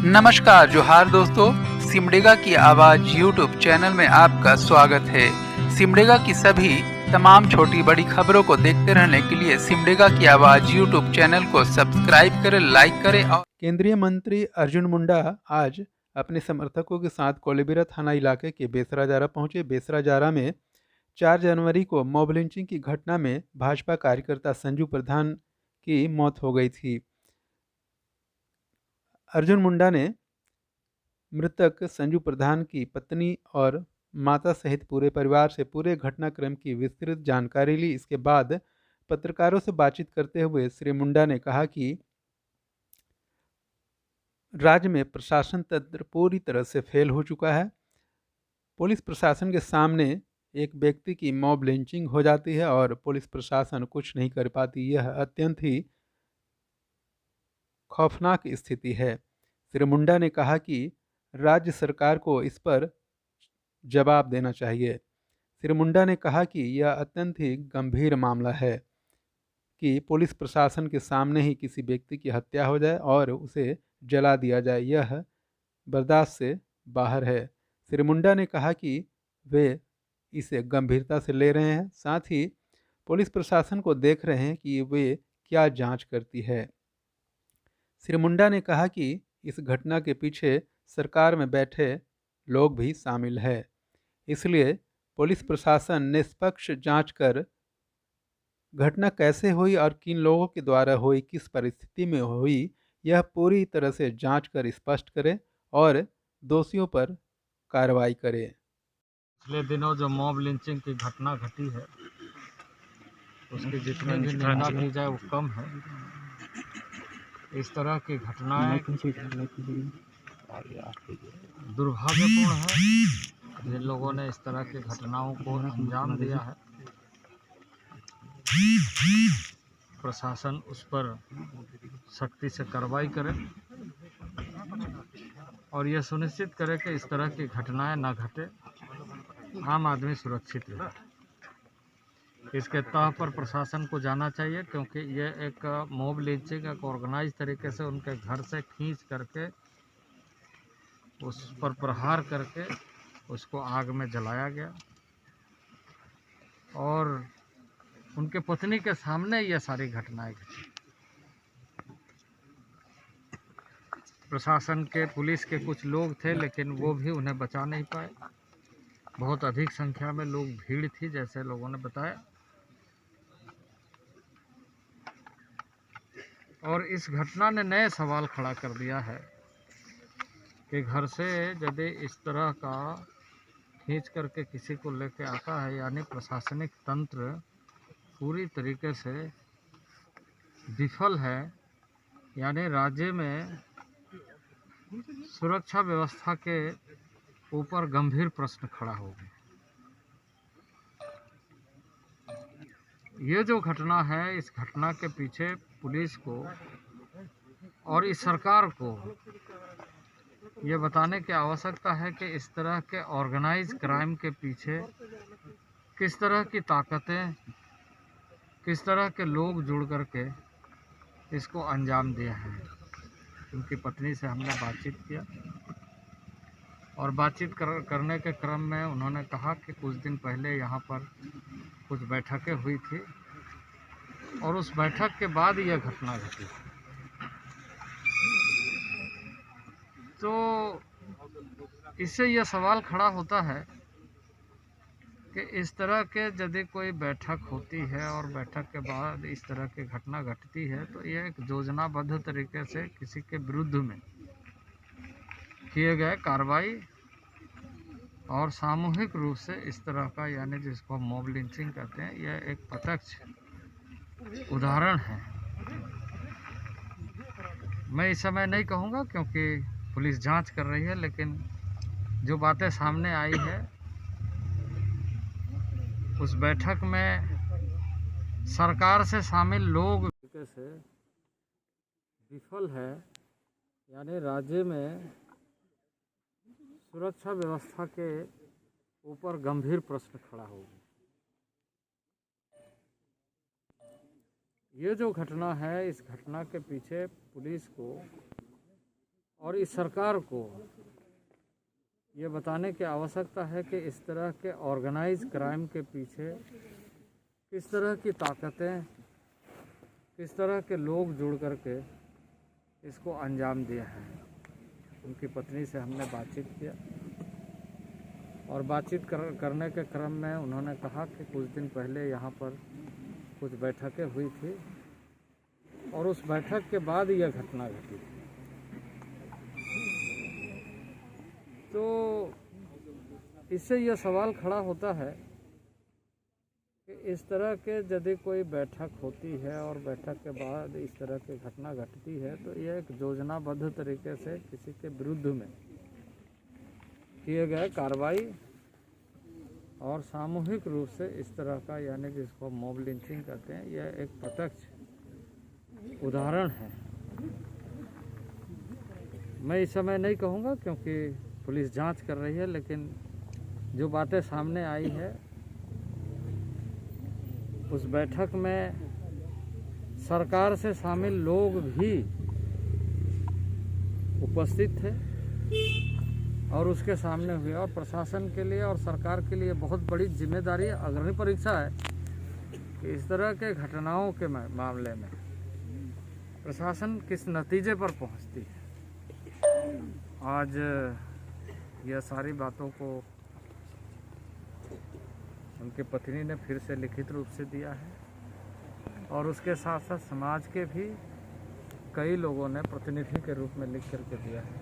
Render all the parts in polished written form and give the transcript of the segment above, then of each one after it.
नमस्कार जोहार दोस्तों, सिमडेगा की आवाज यूट्यूब चैनल में आपका स्वागत है। सिमडेगा की सभी तमाम छोटी बड़ी खबरों को देखते रहने के लिए सिमडेगा की आवाज यूट्यूब चैनल को सब्सक्राइब करें, लाइक करें। और केंद्रीय मंत्री अर्जुन मुंडा आज अपने समर्थकों के साथ कोलेबिरा थाना इलाके के बेसराजारा पहुंचे। बेसराजारा में 4 जनवरी को मॉब लिंचिंग की घटना में भाजपा कार्यकर्ता संजू प्रधान की मौत हो गई थी। अर्जुन मुंडा ने मृतक संजू प्रधान की पत्नी और माता सहित पूरे परिवार से पूरे घटनाक्रम की विस्तृत जानकारी ली। इसके बाद पत्रकारों से बातचीत करते हुए श्री मुंडा ने कहा कि राज्य में प्रशासन तंत्र पूरी तरह से फेल हो चुका है। पुलिस प्रशासन के सामने एक व्यक्ति की मॉब लिंचिंग हो जाती है और पुलिस प्रशासन कुछ नहीं कर पाती। यह अत्यंत ही खौफनाक स्थिति है। श्री मुंडा ने कहा कि राज्य सरकार को इस पर जवाब देना चाहिए। श्री मुंडा ने कहा कि यह अत्यंत ही गंभीर मामला है कि पुलिस प्रशासन के सामने ही किसी व्यक्ति की हत्या हो जाए और उसे जला दिया जाए, यह बर्दाश्त से बाहर है। श्री मुंडा ने कहा कि वे इसे गंभीरता से ले रहे हैं, साथ ही पुलिस प्रशासन को देख रहे हैं कि वे क्या जांच करती है। श्री मुंडा ने कहा कि इस घटना के पीछे सरकार में बैठे लोग भी शामिल है, इसलिए पुलिस प्रशासन निष्पक्ष जांच कर घटना कैसे हुई और किन लोगों के द्वारा हुई, किस परिस्थिति में हुई, यह पूरी तरह से जांच कर स्पष्ट करे और दोषियों पर कार्रवाई करे। पिछले दिनों जो मॉब लिंचिंग की घटना घटी है उसकी जितनी भी निंदा की जाए वो कम है। इस तरह की घटनाएं दुर्भाग्यपूर्ण है। जिन लोगों ने इस तरह की घटनाओं को अंजाम दिया है, प्रशासन उस पर सख्ती से कार्रवाई करे और यह सुनिश्चित करे कि इस तरह की घटनाएं ना घटे, आम आदमी सुरक्षित रहे। इसके तह पर प्रशासन को जाना चाहिए, क्योंकि ये एक मॉब लिंचिंग एक ऑर्गेनाइज तरीके से उनके घर से खींच करके उस पर प्रहार करके उसको आग में जलाया गया और उनके पत्नी के सामने ये सारी घटनाएं घटी। प्रशासन के, पुलिस के कुछ लोग थे लेकिन वो भी उन्हें बचा नहीं पाए। बहुत अधिक संख्या में लोग भीड़ थी, जैसे लोगों ने बताया। और इस घटना ने नए सवाल खड़ा कर दिया है कि घर से यदि इस तरह का खींच करके किसी को लेके आता है, यानी प्रशासनिक तंत्र पूरी तरीके से विफल है, यानी राज्य में सुरक्षा व्यवस्था के ऊपर गंभीर प्रश्न खड़ा हो गया। ये जो घटना है, इस घटना के पीछे पुलिस को और इस सरकार को ये बताने की आवश्यकता है कि इस तरह के ऑर्गेनाइज क्राइम के पीछे किस तरह की ताकतें, किस तरह के लोग जुड़ करके इसको अंजाम दिए हैं। उनकी पत्नी से हमने बातचीत किया और बातचीत करने के क्रम में उन्होंने कहा कि कुछ दिन पहले यहाँ पर कुछ बैठकें हुई थी और उस बैठक के बाद यह घटना घटी। तो इससे यह सवाल खड़ा होता है कि इस तरह के यदि कोई बैठक होती है और बैठक के बाद इस तरह की घटना घटती है, तो यह एक योजनाबद्ध तरीके से किसी के विरुद्ध में किए गए कार्रवाई और सामूहिक रूप से इस तरह का, यानी जिसको मॉब लिंचिंग कहते हैं, यह एक प्रत्यक्ष उदाहरण है। मैं इस समय नहीं कहूँगा क्योंकि पुलिस जांच कर रही है, लेकिन जो बातें सामने आई है उस बैठक में सरकार से शामिल लोग से विफल है, यानी राज्य में सुरक्षा व्यवस्था के ऊपर गंभीर प्रश्न खड़ा हो गया। ये जो घटना है, इस घटना के पीछे पुलिस को और इस सरकार को ये बताने की आवश्यकता है कि इस तरह के ऑर्गेनाइज क्राइम के पीछे किस तरह की ताकतें, किस तरह के लोग जुड़ करके इसको अंजाम दिए हैं। उनकी पत्नी से हमने बातचीत किया और बातचीत करने के क्रम में उन्होंने कहा कि कुछ दिन पहले यहाँ पर कुछ बैठकें हुई थी और उस बैठक के बाद यह घटना घटी। तो इससे यह सवाल खड़ा होता है कि इस तरह के यदि कोई बैठक होती है और बैठक के बाद इस तरह की घटना घटती है तो यह एक योजनाबद्ध तरीके से किसी के विरुद्ध में किए गए कार्रवाई और सामूहिक रूप से इस तरह का, यानी जिसको मॉब लिंचिंग कहते हैं, यह एक प्रत्यक्ष उदाहरण है। मैं इस समय नहीं कहूँगा क्योंकि पुलिस जांच कर रही है, लेकिन जो बातें सामने आई है उस बैठक में सरकार से शामिल लोग भी उपस्थित थे और उसके सामने हुए और प्रशासन के लिए और सरकार के लिए बहुत बड़ी जिम्मेदारी, अग्नि परीक्षा है कि इस तरह के घटनाओं के मामले में प्रशासन किस नतीजे पर पहुंचती है। आज यह सारी बातों को उनकी पत्नी ने फिर से लिखित रूप से दिया है और उसके साथ साथ समाज के भी कई लोगों ने प्रतिनिधि के रूप में लिख करके दिया है।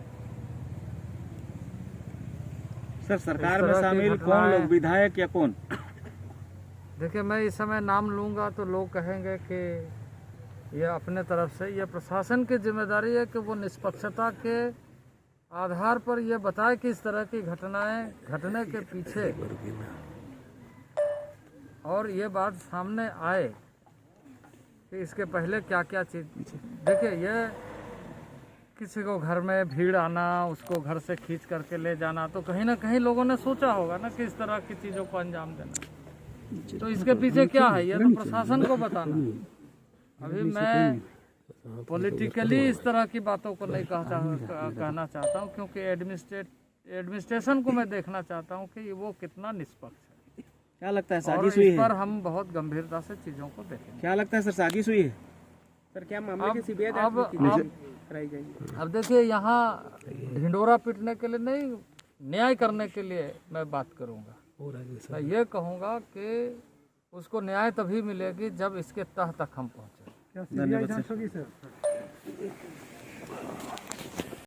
सर, सरकार में शामिल कौन लोग, विधायक या कौन? देखिए, मैं इस समय नाम लूँगा तो लोग कहेंगे कि यह अपने तरफ से, यह प्रशासन की जिम्मेदारी है कि वो निष्पक्षता के आधार पर यह बताए कि इस तरह की घटनाएं घटने के पीछे और ये बात सामने आए कि इसके पहले क्या क्या चीज़। देखिए, ये किसी को घर में भीड़ आना, उसको घर से खींच करके ले जाना, तो कहीं ना कहीं लोगों ने सोचा होगा ना कि इस तरह की चीज़ों को अंजाम देना। तो इसके पीछे क्या है, ये तो प्रशासन को बताना। अभी मैं पॉलिटिकली इस तरह की बातों को नहीं कहना चाहता हूँ, क्योंकि एडमिनिस्ट्रेशन को मैं देखना चाहता हूँ कि वो कितना निष्पक्ष है। क्या लगता है, साजिश हुई है? इस पर हम बहुत गंभीरता से चीज़ों को देखें। क्या लगता है सर, साजिश हुई है? सर, क्या मामले की सीबीआई कराई जाएगी? अब देखिए, यहाँ ढिंडोरा पीटने के लिए नहीं, न्याय करने के लिए मैं बात करूँगा। मैं ये कहूँगा कि उसको न्याय तभी मिलेगी जब इसके तह तक हम पहुँचे। क्या सीबीआई जांच होगी सर?